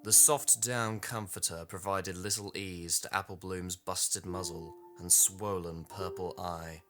The soft down comforter provided little ease to Apple Bloom's busted muzzle and swollen purple eye.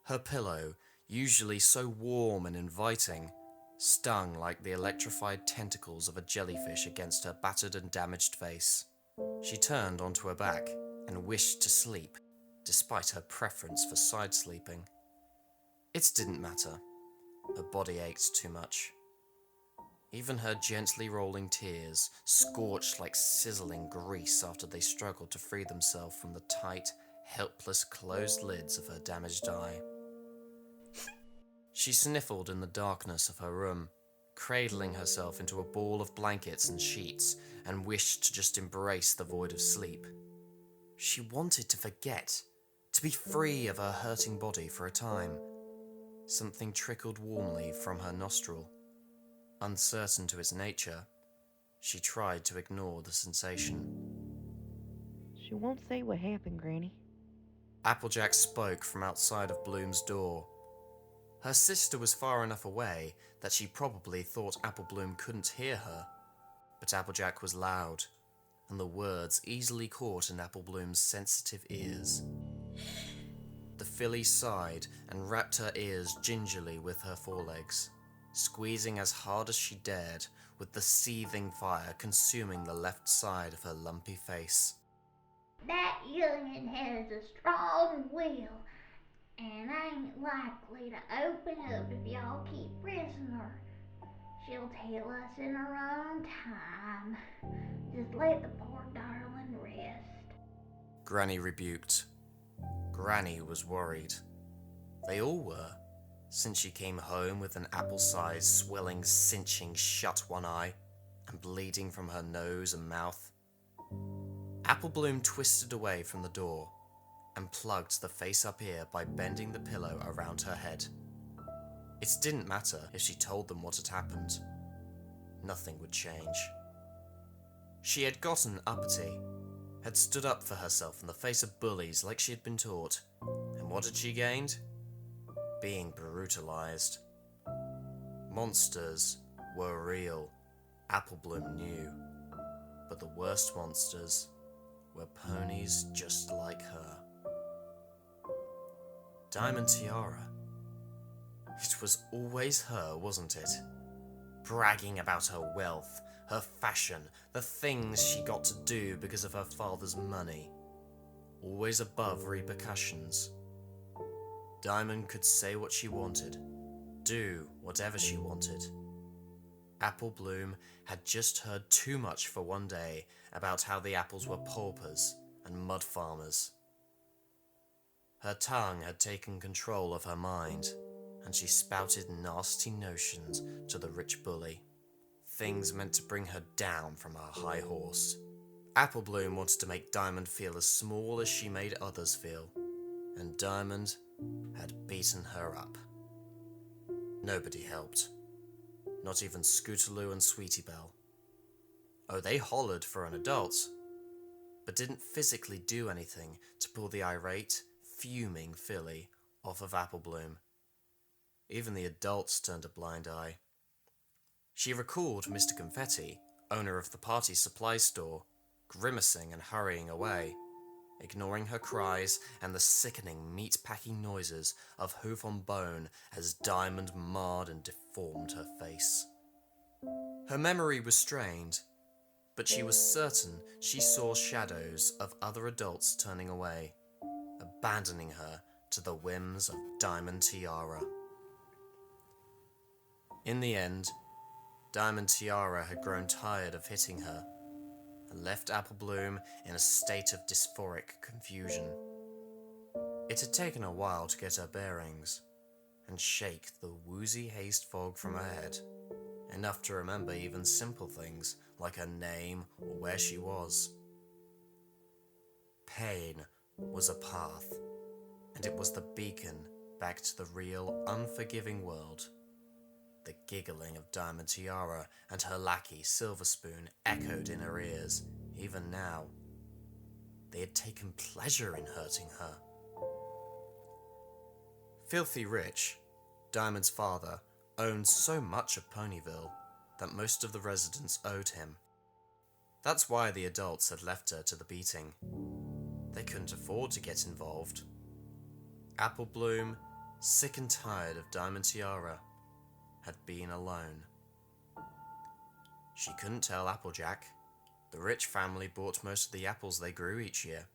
Her pillow, usually so warm and inviting, stung like the electrified tentacles of a jellyfish against her battered and damaged face. She turned onto her back and wished to sleep, despite her preference for side sleeping. It didn't matter. Her body ached too much. Even her gently rolling tears scorched like sizzling grease after they struggled to free themselves from the tight, helpless closed lids of her damaged eye. She sniffled in the darkness of her room, cradling herself into a ball of blankets and sheets, and wished to just embrace the void of sleep. She wanted to forget, to be free of her hurting body for a time. Something trickled warmly from her nostril. Uncertain to its nature, she tried to ignore the sensation. She won't say what happened, Granny. AppleJack spoke from outside of Bloom's door. Her sister was far enough away that she probably thought Apple Bloom couldn't hear her, but AppleJack was loud, and the words easily caught in Apple Bloom's sensitive ears. The filly sighed and wrapped her ears gingerly with her forelegs, squeezing as hard as she dared, with the seething fire consuming the left side of her lumpy face. That youngin' has a strong will and ain't likely to open up if y'all keep pressing her. She'll tell us in her own time. Just let the poor darling rest. Granny rebuked. Granny was worried. They all were, since she came home with an apple-sized, swelling, cinching shut one eye and bleeding from her nose and mouth. Apple Bloom twisted away from the door and plugged the face-up ear by bending the pillow around her head. It didn't matter if she told them what had happened. Nothing would change. She had gotten uppity, had stood up for herself in the face of bullies like she had been taught, and what had she gained? Being brutalized. Monsters were real, Apple Bloom knew, but the worst monsters were ponies just like her. Diamond Tiara. It was always her, wasn't it? Bragging about her wealth, her fashion, the things she got to do because of her father's money. Always above repercussions. Diamond could say what she wanted, do whatever she wanted. Apple Bloom had just heard too much for one day about how the apples were paupers and mud farmers. Her tongue had taken control of her mind, and she spouted nasty notions to the rich bully. Things meant to bring her down from her high horse. Apple Bloom wanted to make Diamond feel as small as she made others feel, and Diamond had beaten her up. Nobody helped. Not even Scootaloo and Sweetie Belle. Oh, they hollered for an adult, but didn't physically do anything to pull the irate, fuming filly off of Apple Bloom. Even the adults turned a blind eye. She recalled Mr. Confetti, owner of the party supply store, grimacing and hurrying away, ignoring her cries and the sickening meat-packing noises of hoof on bone as Diamond marred and deformed her face. Her memory was strained, but she was certain she saw shadows of other adults turning away, abandoning her to the whims of Diamond Tiara. In the end, Diamond Tiara had grown tired of hitting her and left Apple Bloom in a state of dysphoric confusion. It had taken a while to get her bearings and shake the woozy haze fog from her head, enough to remember even simple things like her name or where she was. Pain was a path, and it was the beacon back to the real, unforgiving world. The giggling of Diamond Tiara and her lackey Silver Spoon echoed in her ears, even now. They had taken pleasure in hurting her. Filthy Rich, Diamond's father, owned so much of Ponyville that most of the residents owed him, That's why the adults had left her to the beating. They couldn't afford to get involved. Apple Bloom, sick and tired of Diamond Tiara, had been alone. She couldn't tell AppleJack. The rich family bought most of the apples they grew each year.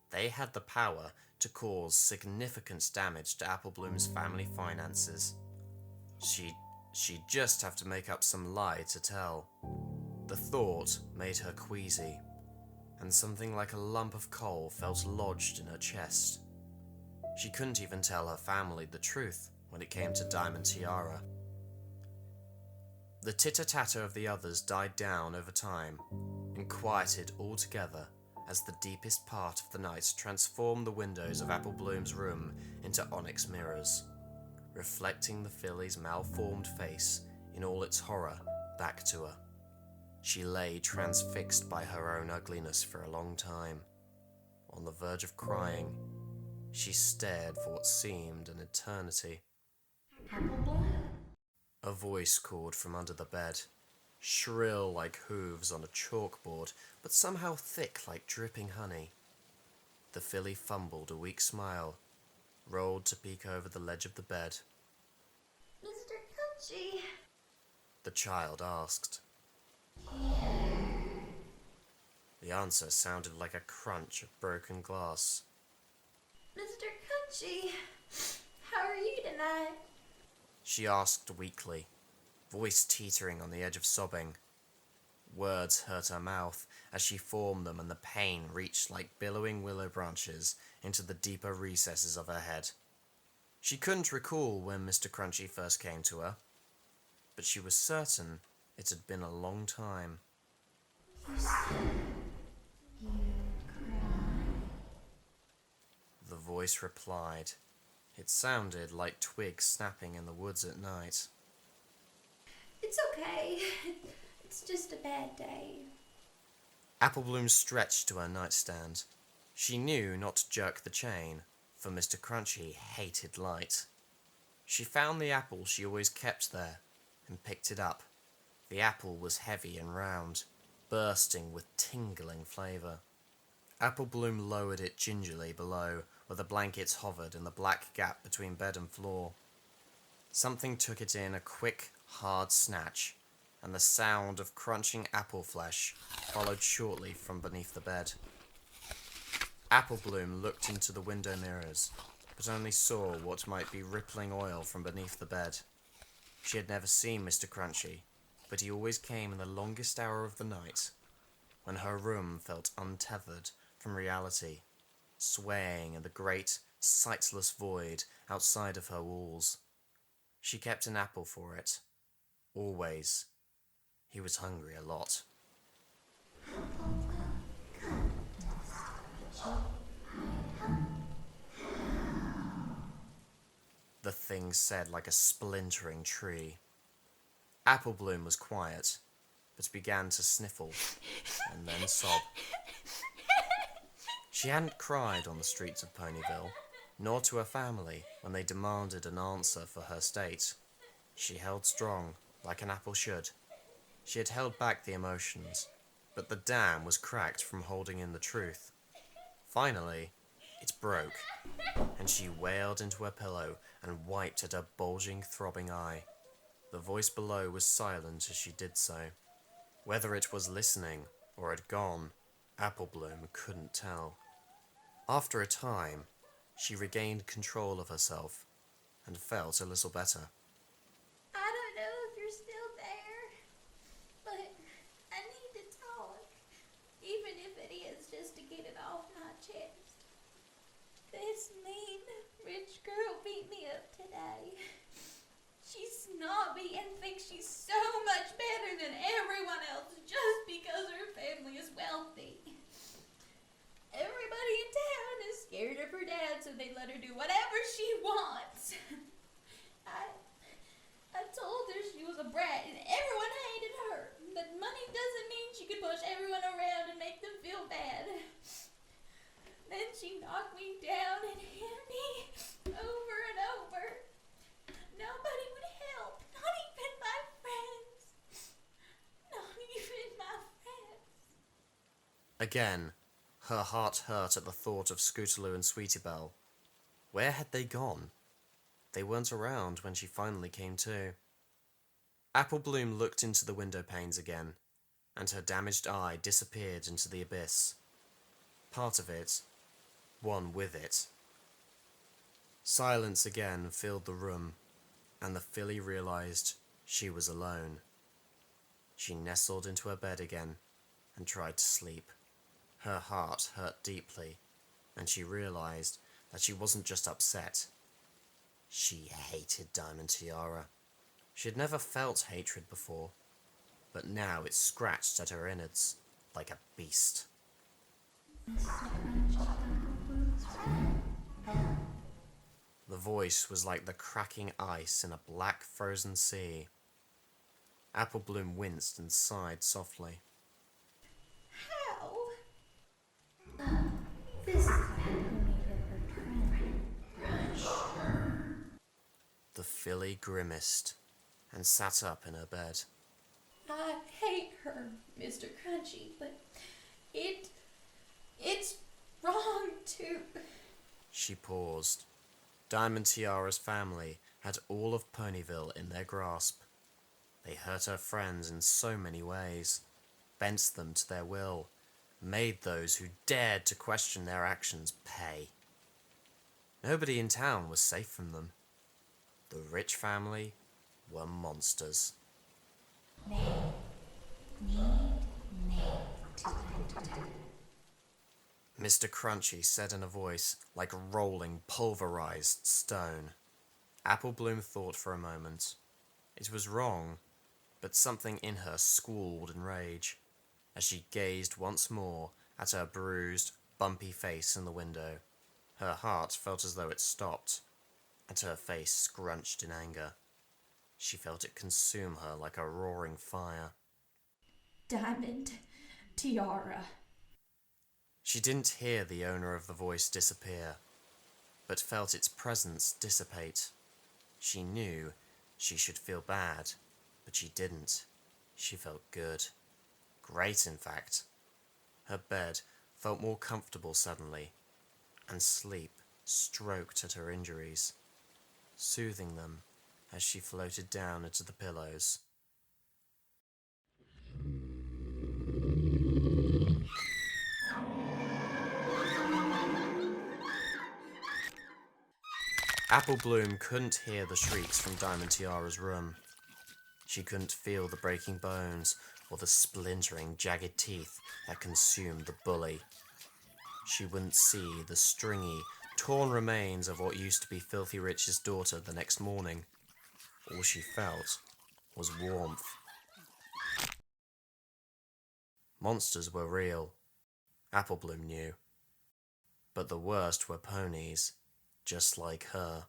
They had the power to cause significant damage to Apple Bloom's family finances. She'd just have to make up some lie to tell. The thought made her queasy, and something like a lump of coal felt lodged in her chest. She couldn't even tell her family the truth when it came to Diamond Tiara. The titter-tatter of the others died down over time and quieted altogether as the deepest part of the night transformed the windows of Apple Bloom's room into onyx mirrors, reflecting the filly's malformed face in all its horror back to her. She lay transfixed by her own ugliness for a long time. On the verge of crying, she stared for what seemed an eternity. Apple Bloom? A voice called from under the bed, shrill like hooves on a chalkboard, but somehow thick like dripping honey. The filly fumbled a weak smile, rolled to peek over the ledge of the bed. Mr. Crunchy? The child asked. The answer sounded like a crunch of broken glass. Mr. Crunchy, how are you tonight? She asked weakly, voice teetering on the edge of sobbing. Words hurt her mouth as she formed them, and the pain reached like billowing willow branches into the deeper recesses of her head. She couldn't recall when Mr. Crunchy first came to her, but she was certain it had been a long time. You cry. The voice replied. It sounded like twigs snapping in the woods at night. It's okay. It's just a bad day. Apple Bloom stretched to her nightstand. She knew not to jerk the chain, for Mr. Crunchy hated light. She found the apple she always kept there and picked it up. The apple was heavy and round, bursting with tingling flavour. Apple Bloom lowered it gingerly below, where the blankets hovered in the black gap between bed and floor. Something took it in a quick, hard snatch, and the sound of crunching apple flesh followed shortly from beneath the bed. Apple Bloom looked into the window mirrors, but only saw what might be rippling oil from beneath the bed. She had never seen Mr. Crunchy, but he always came in the longest hour of the night, when her room felt untethered from reality, swaying in the great, sightless void outside of her walls. She kept an apple for it. Always. He was hungry a lot. The thing said like a splintering tree. Apple Bloom was quiet, but began to sniffle and then sob. She hadn't cried on the streets of Ponyville, nor to her family when they demanded an answer for her state. She held strong, like an apple should. She had held back the emotions, but the dam was cracked from holding in the truth. Finally, it broke, and she wailed into her pillow and wiped at her bulging, throbbing eye. The voice below was silent as she did so. Whether it was listening or had gone, Apple Bloom couldn't tell. After a time, she regained control of herself and felt a little better. I don't know if you're still there, but I need to talk, even if it is just to get it off my chest. This mean, rich girl beat me up today. She's snobby and thinks she's so much better than everyone else just because her family is wealthy. Everybody in town is scared of her dad, so they let her do whatever she wants. I told her she was a brat and everyone hated her. That money doesn't mean she could push everyone around and make them feel bad. Then she knocked me down and hit me over and over. Nobody would help, not even my friends. Not even my friends. Again, her heart hurt at the thought of Scootaloo and Sweetie Belle. Where had they gone? They weren't around when she finally came to. Apple Bloom looked into the window panes again, and her damaged eye disappeared into the abyss. Part of it, one with it. Silence again filled the room, and the filly realized she was alone. She nestled into her bed again and tried to sleep. Her heart hurt deeply, and she realized that she wasn't just upset. She hated Diamond Tiara. She had never felt hatred before, but now it scratched at her innards like a beast. The voice was like the cracking ice in a black frozen sea. Apple Bloom winced and sighed softly. How? This is how we needed return. The filly grimaced and sat up in her bed. I hate her, Mr. Crunchy, but it's wrong to... She paused. Diamond Tiara's family had all of Ponyville in their grasp. They hurt her friends in so many ways, bent them to their will, made those who dared to question their actions pay. Nobody in town was safe from them. The rich family were monsters. Mr. Crunchy said in a voice like rolling, pulverized stone. Apple Bloom thought for a moment. It was wrong, but something in her squalled in rage as she gazed once more at her bruised, bumpy face in the window. Her heart felt as though it stopped, and her face scrunched in anger. She felt it consume her like a roaring fire. Diamond Tiara. She didn't hear the owner of the voice disappear, but felt its presence dissipate. She knew she should feel bad, but she didn't. She felt good. Great, in fact. Her bed felt more comfortable suddenly, and sleep stroked at her injuries, soothing them as she floated down into the pillows. Apple Bloom couldn't hear the shrieks from Diamond Tiara's room. She couldn't feel the breaking bones or the splintering, jagged teeth that consumed the bully. She wouldn't see the stringy, torn remains of what used to be Filthy Rich's daughter the next morning. All she felt was warmth. Monsters were real. Apple Bloom knew. But the worst were ponies, just like her.